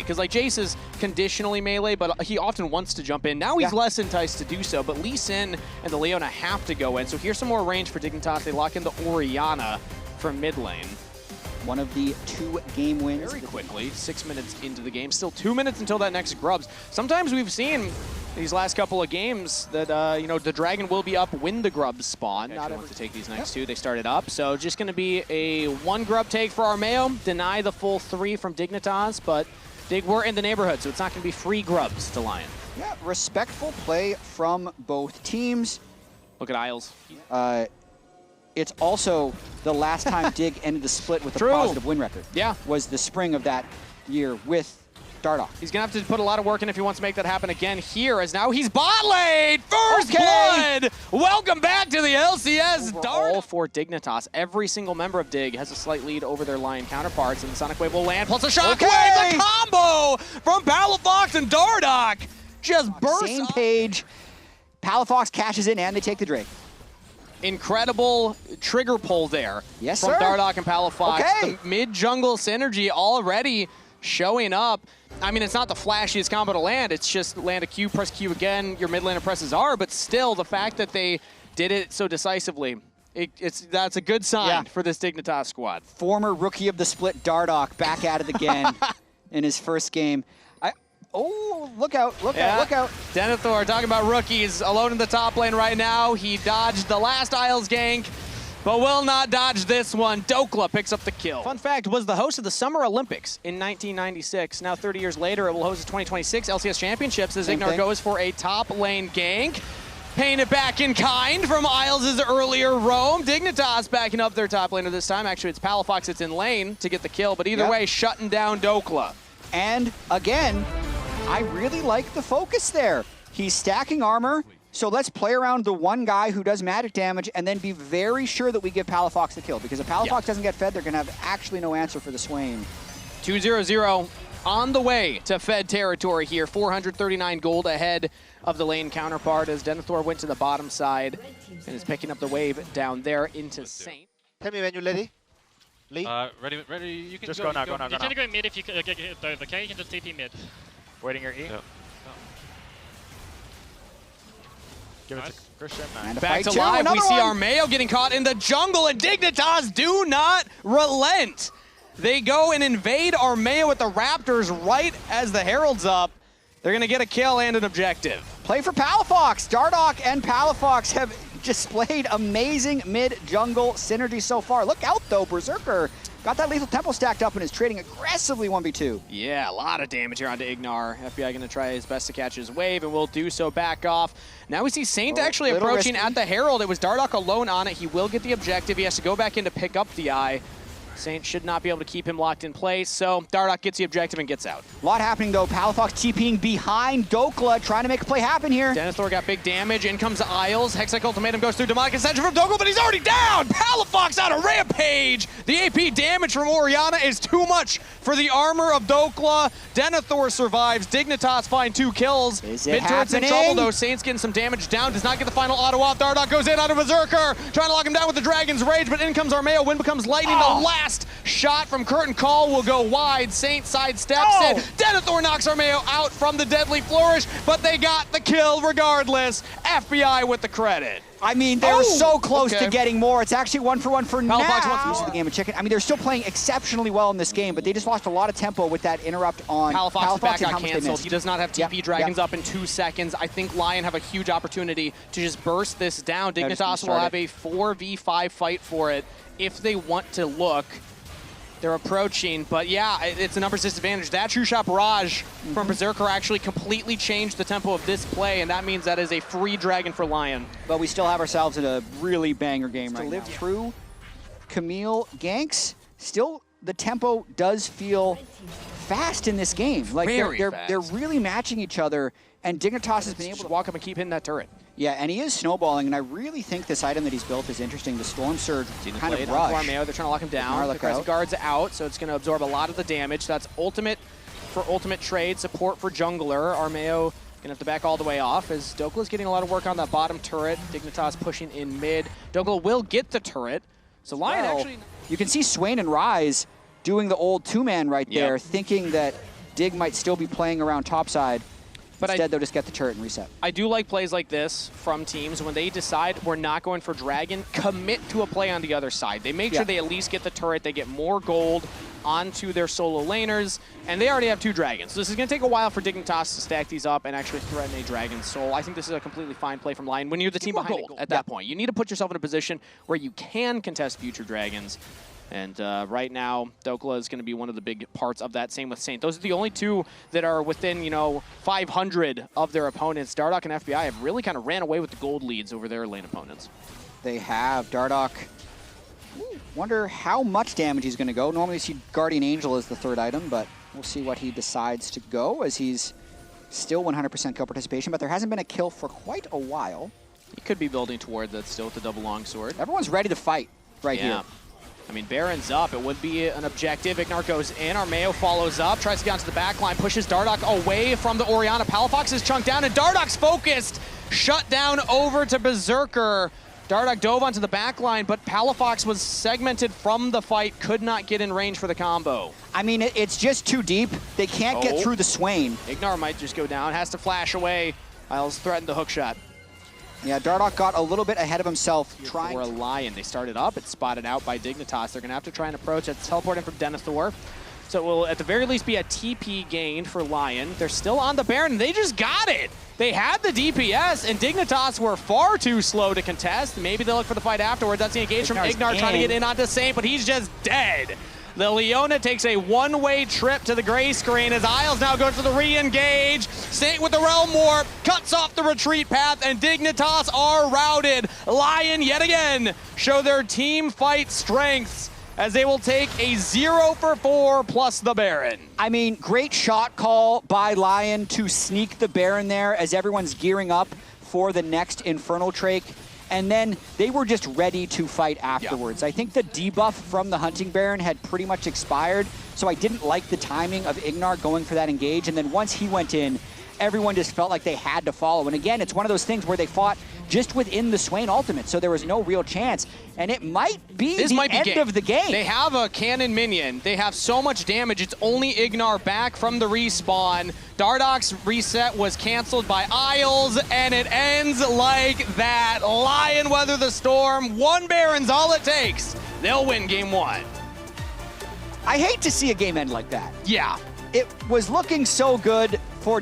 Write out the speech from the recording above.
because like Jace is conditionally melee, but he often wants to jump in. Now he's less enticed to do so, but Lee Sin and the Leona have to go in. So here's some more range for Dignitas. They lock in the Orianna from mid lane. One of the 2 game wins. Very quickly, 6 minutes into the game. Still 2 minutes until that next Grubs. Sometimes we've seen these last couple of games that, you know, the Dragon will be up when the Grubs spawn. Not able to take these next 2. They started up. So just going to be a 1 Grub take for Armeo. Deny the full 3 from Dignitas, but Dig were in the neighborhood, so it's not going to be free Grubs to LYON. Yeah, respectful play from both teams. Look at Isles. It's also the last time Dig ended the split with a positive win record. Yeah. Was the spring of that year with Dardoch. He's going to have to put a lot of work in if he wants to make that happen again here, as now he's bot lane! First blood! Welcome back to the LCS! All for Dignitas. Every single member of Dig has a slight lead over their LYON counterparts, and the Sonic Wave will land, plus a Shockwave! The combo from Palafox and Dardoch just bursts. Same page. Palafox cashes in, and they take the Drake. Incredible trigger pull there from sir. Dardoch and Palafox. The mid-jungle synergy already showing up. I mean, it's not the flashiest combo to land. It's just land a Q, press Q again. Your mid laner presses R, but still, the fact that they did it so decisively, that's a good sign for this Dignitas squad. Former rookie of the split Dardoch back at it again in his first game. Oh, look out, look out, look out. Denethor talking about rookies alone in the top lane right now. He dodged the last Isles gank, but will not dodge this one. Dokla picks up the kill. Fun fact, was the host of the Summer Olympics in 1996. Now 30 years later, it will host the 2026 LCS Championships as Ignar goes for a top lane gank. Paying it back in kind from Isles' earlier roam. Dignitas backing up their top laner this time. Actually, it's Palafox that's in lane to get the kill, but either way, shutting down Dokla. And again, I really like the focus there. He's stacking armor, so let's play around the one guy who does magic damage and then be very sure that we give Palafox the kill. Because if Palafox doesn't get fed, they're going to have actually no answer for the Swain. 2-0-0 on the way to fed territory here. 439 gold ahead of the lane counterpart as Denethor went to the bottom side and is picking up the wave down there into Saint. Tell me when you're ready. Lee? Ready. You can just go now. You can go mid if you get hit over, okay? You can just TP mid. Waiting your E. Yep. Give it to Christian. Back to live, we see Armeo getting caught in the jungle, and Dignitas do not relent. They go and invade Armeo with the Raptors right as the Herald's up. They're going to get a kill and an objective. Play for Palafox. Dardoch and Palafox have displayed amazing mid-jungle synergy so far. Look out, though. Berserker got that lethal tempo stacked up and is trading aggressively 1v2. Yeah, a lot of damage here onto Ignar. FBI going to try his best to catch his wave, and will do so back off. Now we see Saint actually approaching at the Herald. It was Dardoch alone on it. He will get the objective. He has to go back in to pick up the eye. Saint should not be able to keep him locked in place, so Dardoch gets the objective and gets out. A lot happening, though. Palafox TPing behind Dokla, trying to make a play happen here. Denethor got big damage. In comes Isles. Hextech Ultimatum goes through Demonic Ascension from Dokla, but he's already down! Palafox on a rampage! The AP damage from Orianna is too much for the armor of Dokla. Denethor survives. Dignitas find 2 kills. Mid turret's in trouble, though. Saint's getting some damage down. Does not get the final auto off. Dardoch goes in onto Berserker, trying to lock him down with the Dragon's Rage, but in comes Armeo. Wind becomes lightning. The last shot from Curtain Call will go wide. Saint sidesteps in. Denethor knocks Armeo out from the Deadly Flourish, but they got the kill regardless. FBI with the credit. I mean, they're so close to getting more. It's actually 1-for-1 for now. Wants the game of chicken. I mean, they're still playing exceptionally well in this game, but they just lost a lot of tempo with that interrupt on Palafox's back got canceled. He does not have TP Dragons up in 2 seconds. I think LYON have a huge opportunity to just burst this down. Dignitas will have a 4v5 fight for it if they want to look. They're approaching, but yeah, it's a numbers disadvantage. That True Shot Barrage from Berserker actually completely changed the tempo of this play, and that means that is a free dragon for LYON. But we still have ourselves in a really banger game right now. To live through Camille ganks, still the tempo does feel fast in this game. Like they're really matching each other, and Dignitas has been able to walk up and keep hitting that turret. Yeah, and he is snowballing, and I really think this item that he's built is interesting. The Storm Surge kind of rush. Armeo, they're trying to lock him down. The Crescent Guard's out, so it's going to absorb a lot of the damage. That's ultimate for ultimate trade, support for jungler. Armeo going to have to back all the way off as Dokla's getting a lot of work on that bottom turret. Dignitas pushing in mid. Dokla will get the turret. So LYON actually... You can see Swain and Rise doing the old 2-man right there, thinking that Dig might still be playing around topside. But Instead, they'll just get the turret and reset. I do like plays like this from teams when they decide we're not going for Dragon, commit to a play on the other side. They make sure they at least get the turret, they get more gold onto their solo laners, and they already have 2 Dragons. So this is going to take a while for Dignitas to stack these up and actually threaten a Dragon Soul. I think this is a completely fine play from LYON when you're the team behind it at that point. You need to put yourself in a position where you can contest future Dragons. And right now, Dokla is going to be one of the big parts of that. Same with Saint. Those are the only 2 that are within, 500 of their opponents. Dardoch and FBI have really kind of ran away with the gold leads over their lane opponents. They have. Dardoch, wonder how much damage he's going to go. Normally you see Guardian Angel as the 3rd item, but we'll see what he decides to go as he's still 100% kill participation, but there hasn't been a kill for quite a while. He could be building toward that still with the double longsword. Everyone's ready to fight here. I mean, Baron's up. It would be an objective. Ignar goes in. Armeo follows up, tries to get onto the back line, pushes Dardoch away from the Orianna. Palafox is chunked down, and Dardoch's focused. Shut down over to Berserker. Dardoch dove onto the back line, but Palafox was segmented from the fight, could not get in range for the combo. I mean, it's just too deep. They can't get through the Swain. Ignar might just go down, has to flash away. Isles threatened the hook shot. Yeah, Dardoch got a little bit ahead of himself. For a LYON. They started up. It's spotted out by Dignitas. They're going to have to try and approach. It's teleporting from Denethor. So it will, at the very least, be a TP gain for LYON. They're still on the Baron. They just got it. They had the DPS, and Dignitas were far too slow to contest. Maybe they'll look for the fight afterwards. That's the engage from Ignar trying to get in onto Saint, but he's just dead. The Leona takes a one-way trip to the gray screen as Isles now goes for the re-engage. Saint with the Realm Warp cuts off the retreat path, and Dignitas are routed. LYON yet again show their team fight strengths as they will take a 0 for 4 plus the Baron. I mean, great shot call by LYON to sneak the Baron there as everyone's gearing up for the next Infernal Drake. And then they were just ready to fight afterwards. I think the debuff from the Hunting Baron had pretty much expired, so I didn't like the timing of Ignar going for that engage. And then once he went in, everyone just felt like they had to follow. And again, it's one of those things where they fought just within the Swain ultimate, so there was no real chance. And it might be the end of the game. They have a cannon minion. They have so much damage. It's only Ignar back from the respawn. Dardoch's reset was canceled by Isles, and it ends like that. LYON weather the storm. 1 Baron's all it takes. They'll win game 1. I hate to see a game end like that. Yeah. It was looking so good for